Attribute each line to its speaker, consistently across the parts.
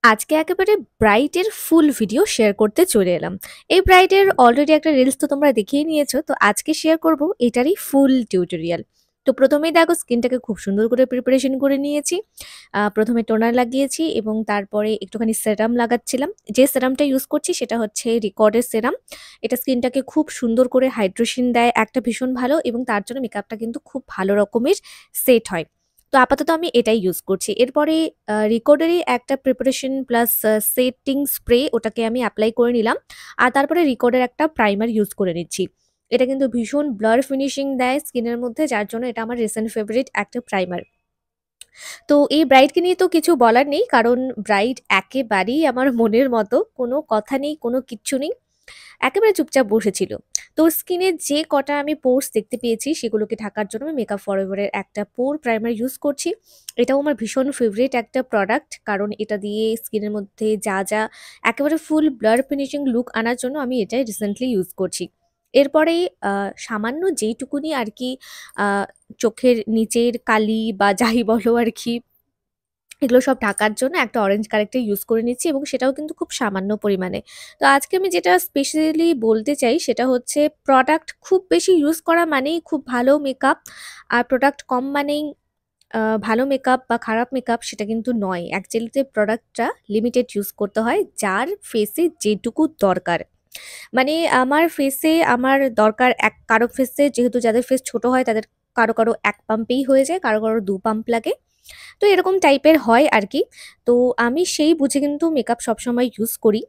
Speaker 1: আজকে একেবারে ব্রাইডের full video share করতে চলে এলাম। এই ব্রাইডের অলরেডি একটা রিলস তো তোমরা দেখেই নিয়েছো। তো আজকে শেয়ার করব এটারই ফুল টিউটোরিয়াল। তো প্রথমেই দেখো স্কিনটাকে খুব সুন্দর করে প্রিপারেশন করে নিয়েছি। প্রথমে টোনার লাগিয়েছি এবং তারপরে একটুখানি সেরাম লাগাচ্ছিলাম। যে সেরামটা ইউজ করছি সেটা হচ্ছে রিকর্ডের সেরাম। এটা স্কিনটাকে খুব সুন্দর করে হাইড্রেশন দেয়, একটা ভীষণ ভালো এবং তার জন্য মেকআপটা কিন্তু খুব ভালো রকমের সেট হয়। তো আপাতত আমি এটাই ইউজ করছি। এরপরে রিকর্ডেরই একটা প্রিপারেশন প্লাস সেটিং স্প্রে ওটাকে আমি এপ্লাই করে নিলাম। আর তারপরে রিকর্ডের একটা প্রাইমার ইউজ করে নিচ্ছি। এটা কিন্তু ভীষণ ব্লার ফিনিশিং দেয় স্কিনের মধ্যে, যার জন্য এটা আমার রিসেন্ট ফেভারিট একটা প্রাইমার। তো এই ব্রাইডকে নিয়ে তো কিছু বলার নেই, কারণ ব্রাইড একেবারেই আমার মনের মতো। কোনো কথা নেই, কোনো কিচ্ছু নেই। একেবারে চুপচাপ বসেছিল। তো স্কিনে যে কটা আমি পোরস দেখতে পেয়েছি সেগুলোকে ঢাকার জন্য আমি মেকআপ ফরএভারের একটা পোর প্রাইমার ইউজ করছি। এটাও আমার ভীষণ ফেভারিট একটা প্রোডাক্ট, কারণ এটা দিয়ে স্কিনের মধ্যে যা একেবারে ফুল ব্লার ফিনিশিং লুক আনার জন্য আমি এটাই রিসেন্টলি ইউজ করছি। এরপরে সামান্য যেইটুকুনি আর কি আ চোখের নিচের কালি বা যাই বলো আর কি, এগুলো সব ঢাকার জন্য একটা অরেঞ্জ কারেক্টার ইউজ করে নিচ্ছি এবং সেটাও কিন্তু খুব সামান্য পরিমাণে। তো আজকে আমি যেটা স্পেশালি বলতে চাই সেটা হচ্ছে প্রোডাক্ট খুব বেশি ইউজ করা মানেই খুব ভালো মেকআপ, আর প্রোডাক্ট কম মানেই ভালো মেকআপ বা খারাপ মেকআপ সেটা কিন্তু নয়। অ্যাকচুয়ালিতে প্রোডাক্টটা লিমিটেড ইউজ করতে হয়, যার ফেসে যেটুকু দরকার। মানে আমার ফেসে আমার দরকার কারো ফেসে, যেহেতু যাদের ফেস ছোট হয় তাদের কারো ১ পাম্পেই হয়ে যায়, কারো ২ পাম্প লাগে। তো এরকম টাইপের হয় আরকি। তো আমি সেই বুঝে কিন্তু মেকআপ সবসময় ইউজ করি।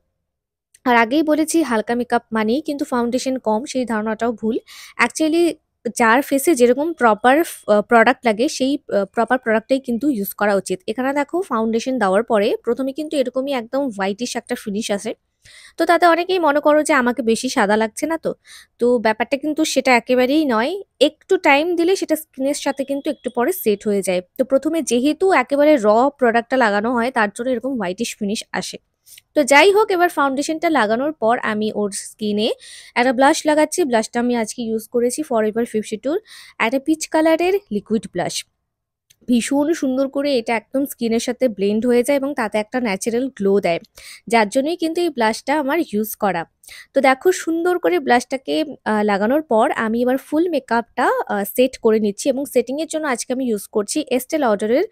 Speaker 1: আর আগেই বলেছি হালকা মেকআপ মানেই কিন্তু ফাউন্ডেশন কম, সেই ধারণাটাও ভুল। অ্যাকচুয়ালি যার ফেসে যেরকম প্রপার প্রোডাক্ট লাগে সেই প্রপার প্রোডাক্টটাই কিন্তু ইউজ করা উচিত। এখানে দেখো ফাউন্ডেশন দেওয়ার পরে ১ম এ কিন্তু এরকমই একদম হোয়াইটিশ একটা ফিনিশ আসে। তো তাতে অনেকেই মনে করো যে আমাকে বেশি সাদা লাগছে না তো? তো ব্যাপারটা কিন্তু সেটা একেবারেই নয়। একটু টাইম দিলে সেটা স্কিনের সাথে কিন্তু একটু পরে সেট হয়ে যায়। তো ১ম এ যেহেতু একেবারে প্রোডাক্টটা লাগানো হয় তার জন্য এরকম হোয়াইটিশ ফিনিশ আসে। তো যাই হোক, এবার ফাউন্ডেশনটা লাগানোর পর আমি ওর স্কিনে একটা ব্লাশ লাগাচ্ছি। ব্লাশটা আমি আজকে ইউজ করেছি ফরএভার 52 র একটা পিচ কালারের লিকুইড ব্লাশ। ভীষণ সুন্দর করে এটা একদম স্কিনের সাথে ব্লেন্ড হয়ে যায় এবং তাতে একটা ন্যাচারাল গ্লো দেয়। যার জন্যই কিন্তু এই ব্লাশটা আমার ইউজ করা। তো দেখো সুন্দর করে ব্লাশটাকে লাগানোর পর আমি এবার ফুল মেকআপটা সেট করে নিচ্ছি এবং সেটিং এর জন্য আজকে আমি ইউজ করছি এস্টে লডারের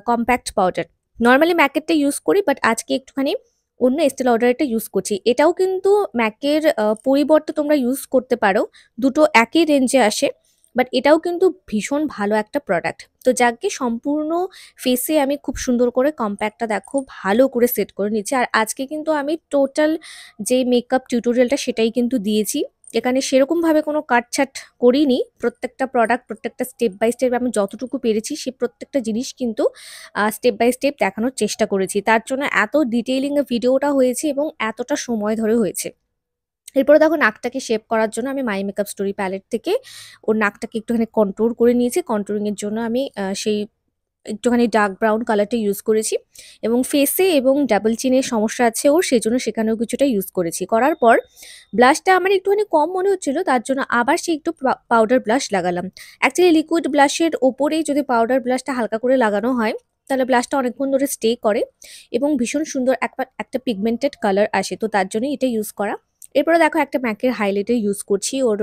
Speaker 1: কম্প্যাক্ট পাউডার। নরমালি ম্যাকেরটা ইউজ করি, বাট আজকে একটুখানি অন্য এস্টে লডারেরটা ইউজ করছি। এটাও কিন্তু ম্যাকের পরিবর্তে তোমরা ইউজ করতে পারো। দুটো একই রেঞ্জে আসে। বাট এটাও কিন্তু ভীষণ ভালো একটা প্রোডাক্ট। তো যাকে সম্পূর্ণ ফেসে আমি খুব সুন্দর করে কম্প্যাক্টটা দেখো ভালো করে সেট করে নিচ্ছি। আর আজকে কিন্তু আমি টোটাল যে মেকআপ টিউটোরিয়ালটা সেটাই কিন্তু দিয়েছি। এখানে সেরকমভাবে কোনো কাটছাঁট করিনি। প্রত্যেকটা প্রোডাক্ট প্রত্যেকটা স্টেপ বাই স্টেপ আমি যতটুকু পেরেছি সেই প্রত্যেকটা জিনিস কিন্তু স্টেপ বাই স্টেপ দেখানোর চেষ্টা করেছি। তার জন্য এত ডিটেইলিং এ ভিডিওটা হয়েছে এবং এতটা সময় ধরে হয়েছে। এরপরে দেখো নাকটাকে শেপ করার জন্য আমি মাই মেকআপ স্টোরি প্যালেট থেকে ওর নাকটাকে একটুখানি কন্ট্যুর করে নিয়েছি। কন্ট্যুরিং এর জন্য আমি সেই একটুখানি ডার্ক ব্রাউন কালারটা ইউজ করেছি এবং ফেসে এবং ডাবল চিনের সমস্যা আছে ওর, সেজন্য সেখানেও কিছুটা ইউজ করেছি। করার পর ব্লাশটা আমার একটুখানি কম মনে হচ্ছিল, তার জন্য আবার সেই একটু পাউডার ব্লাশ লাগালাম। অ্যাকচুয়ালি লিকুইড ব্লাশের ওপরেই যদি পাউডার ব্লাশটা হালকা করে লাগানো হয় তাহলে ব্লাশটা অনেকক্ষণ ধরে স্টে করে এবং ভীষণ সুন্দর একটা পিগমেন্টেড কালার আসে। তো তার জন্যই এটা ইউজ করা। এরপরে দেখো একটা ম্যাকের হাইলাইটার ইউজ করছি ওর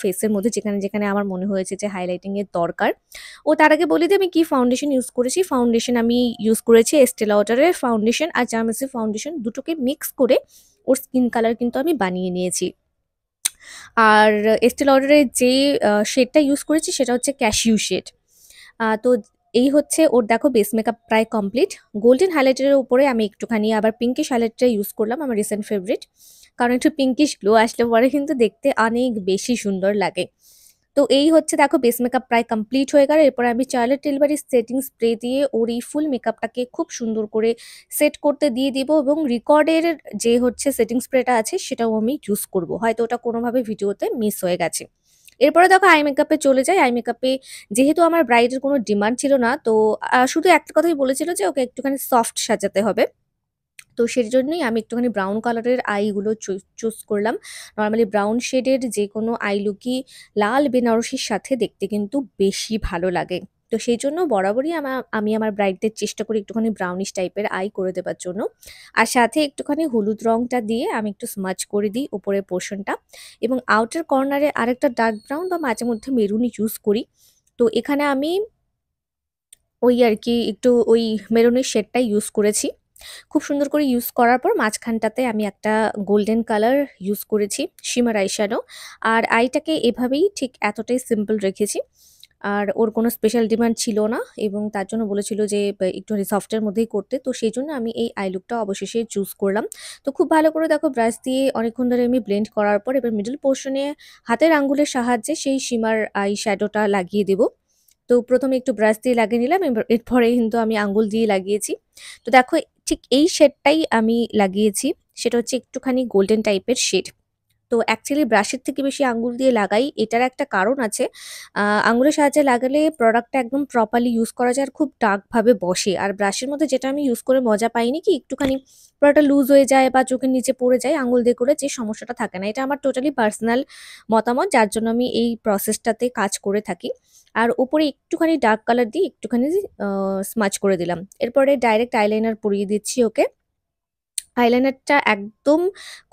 Speaker 1: ফেসের মধ্যে, যেখানে আমার মনে হয়েছে যে হাইলাইটিং এর দরকার। ও তার আগে বলি যে আমি কি ফাউন্ডেশন ইউজ করেছি। ফাউন্ডেশন আমি ইউজ করেছি এস্টে লডারের ফাউন্ডেশন আর জার্মাসি ফাউন্ডেশন, দুটোকে মিক্স করে ওর স্কিন কালার কিন্তু আমি বানিয়ে নিয়েছি। আর এস্টে লডারের যে শেডটা ইউজ করেছি সেটা হচ্ছে ক্যাশিউ শেড। তো এই হচ্ছে ওর দেখো বেস মেকআপ প্রায় কমপ্লিট। গোল্ডেন হাইলাইটারের উপরে আমি একটুখানি আবার পিঙ্কিশ হাইলাইটার ইউজ করলাম, আমার রিসেন্ট ফেভারিট। কারণ একটু পিঙ্কিশ গ্লো আসলে পরে কিন্তু দেখতে অনেক বেশি সুন্দর লাগে। তো এই হচ্ছে দেখো বেস মেকআপ প্রায় কমপ্লিট হয়ে গেল। এরপর আমি চার্লোট টিলবাড়ি সেটিং স্প্রে দিয়ে ওর এই ফুল মেকআপটাকে খুব সুন্দর করে সেট করতে দিয়ে দিব এবং রিকর্ডের যে হচ্ছে সেটিং স্প্রেটা আছে সেটাও আমি ইউজ করব। হয়তো ওটা কোনোভাবে ভিডিওতে মিস হয়ে গেছে। এরপরে দেখো আই মেকআপে চলে যাই। আই মেকআপে যেহেতু আমার ব্রাইডের কোনো ডিমান্ড ছিল না, তো শুধু একটা কথাই বলেছিল যে ওকে একটুখানি সফট সাজাতে হবে। তো সেজন্যই আমি একটুখানি ব্রাউন কালারের আইগুলো চুজ করলাম। নরমালি ব্রাউন শেডের যেকোনো আই লুকই লাল বেনারসির সাথে দেখতে কিন্তু বেশি ভালো লাগে। তো সেই জন্য বরাবরই আমি আমার ব্রাইডদের চেষ্টা করি একটুখানি ব্রাউনিশ টাইপের আই করে দেবার জন্য। আর সাথে একটুখানি হলুদ রংটা দিয়ে আমি একটু স্মাচ করে দিই উপরের পোরশনটা এবং আউটার কর্নারে আরেকটা ডার্ক ব্রাউন বা মাঝে মধ্যে মেরুনই ইউজ করি। তো এখানে আমি ওই আরকি একটু ওই মেরুনের শেডটাই ইউজ করেছি। খুব সুন্দর করে ইউজ করার পর মাঝখানটাতে আমি একটা গোল্ডেন কালার ইউজ করেছি শিমার আই শ্যাডো। আর আইটাকে এভাবেই ঠিক এতটাই সিম্পল রেখেছি। আর ওর কোনো স্পেশাল ডিমান্ড ছিল না এবং তার জন্য বলেছিল যে একটুখানি সফটের মধ্যেই করতে। তো সেইজন্য আমি এই আই লুকটা অবশেষে চুজ করলাম। তো খুব ভালো করে দেখো ব্রাশ দিয়ে অনেকক্ষণ ধরে আমি ব্লেন্ড করার পর এবার মিডল পোরশন এ হাতের আঙ্গুলের সাহায্যে সেই শিমার আই শ্যাডোটা লাগিয়ে দেব। তো ১ম এ একটু ব্রাশ দিয়ে লাগিয়ে নিলাম। এরপরে কিন্তু আমি আঙ্গুল দিয়ে লাগিয়েছি। তো দেখো ঠিক এই শেডটাই আমি লাগিয়েছি। সেটা হচ্ছে একটুখানি গোল্ডেন টাইপের শেড। তো অ্যাকচুয়ালি ব্রাশের থেকে বেশি আঙ্গুল দিয়ে লাগাই। এটার একটা কারণ আছে। আঙুলের সাহায্যে লাগালে প্রোডাক্টটা একদম প্রপারলি ইউজ করা যায় আর খুব ডার্কভাবে বসে। আর ব্রাশের মধ্যে যেটা আমি ইউজ করে মজা পাইনি কি একটুখানি পুরাটা লুজ হয়ে যায় বা চোখের নিচে পড়ে যায় আঙুল দিয়ে করে যে সমস্যাটা থাকে না। এটা আমার টোটালি পার্সোনাল মতামত যার জন্য আমি এই প্রসেসটাতে কাজ করে থাকি। আর উপরে একটুখানি ডার্ক কালার দিয়ে একটুখানি স্মাচ করে দিলাম। এরপরে ডাইরেক্ট আইলাইনার পরিয়ে দিচ্ছি ওকে। আইলাইনারটা একদম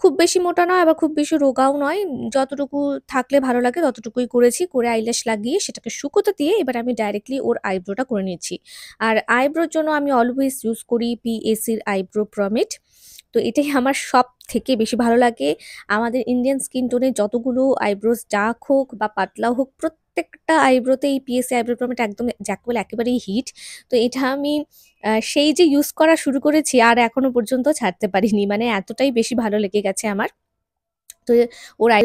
Speaker 1: খুব বেশি মোটা নয় আবার খুব বেশি রোগাও নয়। যতটুকু থাকলে ভালো লাগে ততটুকুই করেছি। করে আইল্যাশ লাগিয়ে সেটাকে শুকোতে দিয়ে এবার আমি ডাইরেক্টলি ওর আইব্রোটা করে নিচ্ছি। আর আইব্রোর জন্য আমি অলওয়েজ ইউজ করি পিএসির আইব্রো প্রমিড। তো এটাই আমার সবথেকে বেশি ভালো লাগে। আমাদের ইন্ডিয়ান স্কিন টোনে যতগুলো আইব্রোস ডার্ক হোক বা পাতলা হোক প্রত্যেকটা আইব্রোতে এই পিএসি আইব্রো প্রমিড একদম যাকে বলে একেবারেই হিট। তো এটা আমি সেই যে ইউজ করা শুরু করেছি আর এখনো পর্যন্ত ছাড়তে পারিনি। মানে এতটাই বেশি ভালো লেগে গেছে আমার। তো ওর আই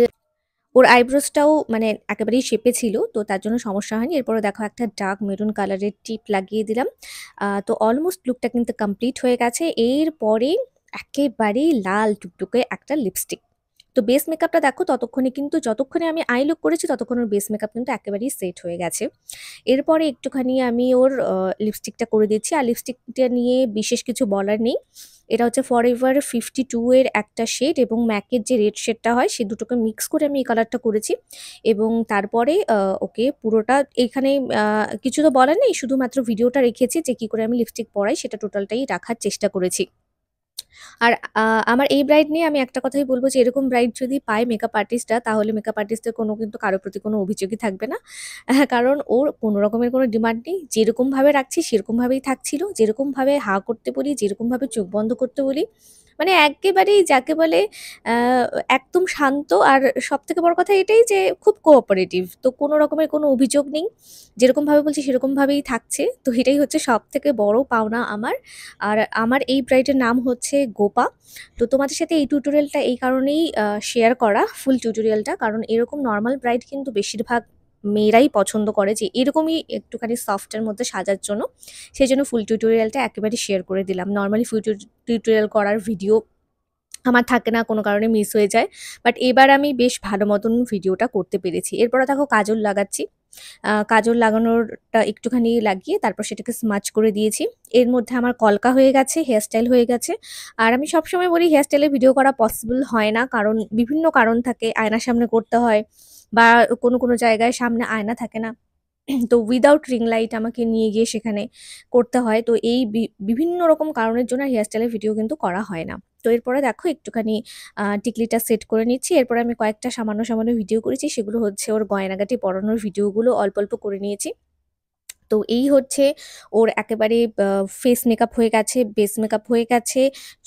Speaker 1: ওর আইব্রোসটাও মানে একেবারেই শেপে ছিল। তো তার জন্য সমস্যা হয়নি। এরপরে দেখো একটা ডার্ক মেরুন কালারের টিপ লাগিয়ে দিলাম। তো অলমোস্ট লুকটা কিন্তু কমপ্লিট হয়ে গেছে। এরপরে একেবারেই লাল টুকটুকে একটা লিপস্টিক। তো বেস মেকআপটা দেখো ততক্ষণে কিন্তু যতক্ষণে আমি আই লুক করেছি ততক্ষণ ওর বেস মেকআপ কিন্তু একেবারেই সেট হয়ে গেছে। এরপরে একটুখানি আমি ওর লিপস্টিকটা করে দিচ্ছি। আর লিপস্টিকটা নিয়ে বিশেষ কিছু বলার নেই। এটা হচ্ছে ফরএভার 52 এর একটা শেড এবং ম্যাকের যে রেড শেডটা হয় সে দুটোকে মিক্স করে আমি এই কালারটা করেছি। এবং তারপরে ওকে পুরোটা এইখানে আ কিছু তো বলার নেই। শুধুমাত্র ভিডিওটা রেখেছি যে কি করে আমি লিপস্টিক পরাই সেটা টোটালটাই রাখার চেষ্টা করেছি। আর আমার এই ব্রাইড নিয়ে আমি একটা কথাই বলব যে এরকম ব্রাইড যদি পায় মেকআপ আর্টিস্টরা তাহলে মেকআপ আর্টিস্টের কোনো কিন্তু কারো প্রতি কোনো অভিযোগই থাকবে না। কারণ ওর কোনো রকমের কোনো ডিমান্ড নেই। যেরকমভাবে রাখছি সেরকমভাবেই থাকছিল। যেরকমভাবে হা করতে বলি, যেরকমভাবে চোখ বন্ধ করতে বলি, মানে এক্কেবারেই যাকে বলে আ একদম শান্ত আর সবথেকে বড় কথা এটাই যে খুব কোঅপারেটিভ। তো কোনো রকমের কোনো অভিযোগ নেই। যেরকমভাবে বলছি সেরকমভাবেই থাকছে। তো এটাই হচ্ছে সবথেকে বড় পাওনা আমার। আর আমার এই ব্রাইডের নাম হচ্ছে গোপা। তো তোমাদের সাথে এই টিউটোরিয়ালটা এই কারণেই শেয়ার করা ফুল টিউটোরিয়ালটা। কারণ এরকম নরমাল ব্রাইড কিন্তু বেশিরভাগ মেয়েরাই পছন্দ করে যে এরকমই একটুখানি সফটের মধ্যে সাজার জন্য। সেজন্য ফুল টিউটোরিয়ালটা একেবারে শেয়ার করে দিলাম। নরমালি ফুল টিউটোরিয়াল করার ভিডিও আমার থাকে না, কোনো কারণে মিস হয়ে যায়। বাট এবার আমি বেশ ভালো মতন ভিডিওটা করতে পেরেছি। এরপরে দেখো কাজল লাগাচ্ছি। কাজল লাগানোরটা একটুখানি লাগিয়ে তারপর সেটাকে স্মাচ করে দিয়েছি। এর মধ্যে আমার কলকা হয়ে গেছে, হেয়ার স্টাইল হয়ে গেছে। আর আমি সবসময় বলি হেয়ার স্টাইলে ভিডিও করা পসিবল হয় না। কারণ বিভিন্ন কারণ থাকে। আয়নার সামনে করতে হয় বা কোনো জায়গায় সামনে আয়না থাকে না। তো উইদাউট রিং লাইট আমাকে নিয়ে গিয়ে সেখানে করতে হয়। তো এই বিভিন্ন রকম কারণের জন্য হেয়ার স্টাইলের ভিডিও কিন্তু করা হয় না। তো এরপরে দেখো একটুখানি টিকলিটা সেট করে নিচ্ছি। এরপরে আমি কয়েকটা সামান্য ভিডিও করেছি। সেগুলো হচ্ছে ওর গয়নাগাটি পরানোর ভিডিওগুলো অল্প করে নিয়েছি। তো এই হচ্ছে ওর একেবারে ফেস মেকআপ হয়ে গেছে, বেস মেকআপ হয়ে গেছে।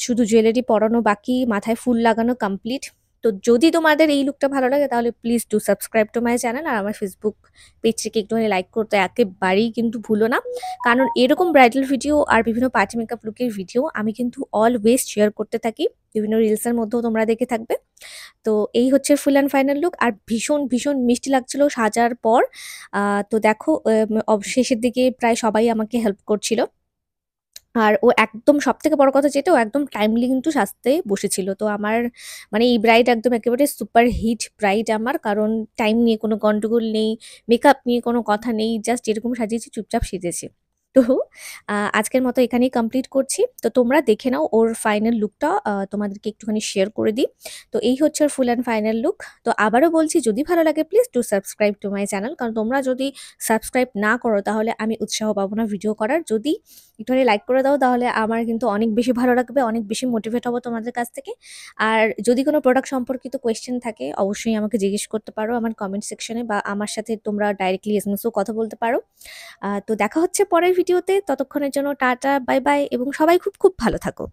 Speaker 1: শুধু জুয়েলারি পরানো বাকি, মাথায় ফুল লাগানো কমপ্লিট। তো যদি তোমাদের এই লুকটা ভালো লাগে তাহলে please do subscribe to my channel. আর আমার ফেসবুক পেজটিকে একটুখানি লাইক করতে একেবারেই কিন্তু ভুলো না। কারণ এরকম ব্রাইডাল ভিডিও আর বিভিন্ন পার্টি মেকআপ লুকের ভিডিও আমি কিন্তু অলওয়েজ শেয়ার করতে থাকি। বিভিন্ন রিলসের মধ্যেও তোমরা দেখে থাকবে। তো এই হচ্ছে ফুল অ্যান্ড ফাইনাল লুক। আর ভীষণ মিষ্টি লাগছিল সাজার পর। তো দেখো শেষের দিকে প্রায় সবাই আমাকে হেল্প করছিল। আর ও একদম সবথেকে বড় কথা যেটা ও একদম টাইমলি কিন্তু সাজতে বসেছিল। তো আমার মানে এই ব্রাইড একদম একেবারে সুপার হিট ব্রাইড আমার। কারণ টাইম নিয়ে কোনো গন্ডগোল নেই, মেকআপ নিয়ে কোনো কথা নেই। জাস্ট যেরকম সাজিয়েছি চুপচাপ সেজেছে। তো আজকের মতো এখানেই কমপ্লিট করছি। তো তোমরা দেখে নাও ওর ফাইনাল লুকটা তোমাদেরকে একটুখানি শেয়ার করে দিই। তো এই হচ্ছে ওর ফুল অ্যান্ড ফাইনাল লুক। তো আবারও বলছি যদি ভালো লাগে please do subscribe to my channel. কারণ তোমরা যদি সাবস্ক্রাইব না করো তাহলে আমি উৎসাহ পাবো না ভিডিও করার। যদি একটুখানি লাইক করে দাও তাহলে আমার কিন্তু অনেক বেশি ভালো লাগবে, অনেক বেশি মোটিভেট হবো তোমাদের কাছ থেকে। আর যদি কোনো প্রোডাক্ট সম্পর্কিত কোয়েশ্চেন থাকে অবশ্যই আমাকে জিজ্ঞেস করতে পারো আমার কমেন্ট সেকশনে, বা আমার সাথে তোমরা ডাইরেক্টলি এসএমএসেও কথা বলতে পারো। তো দেখা হচ্ছে পরের ভিডিওতে। ততক্ষণের জন্য টাটা, বাই বাই এবং সবাই খুব, খুব ভালো থাকো।